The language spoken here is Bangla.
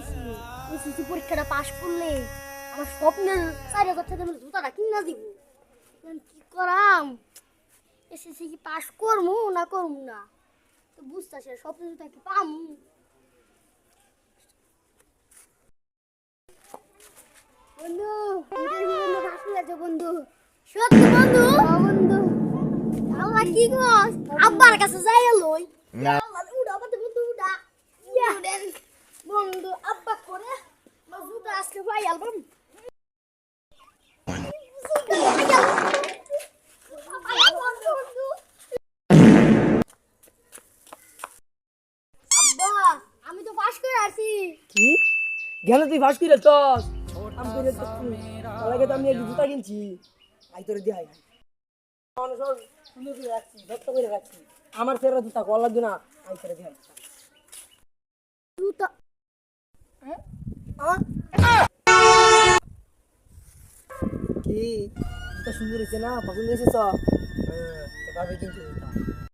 দিছি এসএসসি পরীক্ষাটা পাশ করলে আমার স্বপ্নের 4,000 টাকা দামের জুতাটা কিনা দিব। এখন কি করাম? এসএসসি কি পাশ করমু না তো বুঝতাছি না, স্বপ্নের জুতা কি পামু? বন্ধু বন্ধু পাশ করে যাচ্ছে বন্ধু। সত্যি বন্ধু? বন্ধু আল্লাহ কি কস? আব্বার কাছে যাই লই না উড়া বাদ বন্ধু উড়া বন্ধু আব্বা করে জুতা আজকে ভাই অ্যালবাম আব্বা আমি তো পাস করে আসি। কি গেল তুই ফাঁস করে চস আমি করে ওলাকে তো আমি এক জুতা কিনছি আই তোরে দিয়ে আই মানুষ সুন্দর করে রাখছি যত্ন করে রাখছি আমার ফেরা জুতা কল লাগবে না আই তোরে দিয়ে আই জুতা কি জুতা সুন্দর হয়েছে না পছন্দ হয়েছে তো ভাবে কিনছি জুতা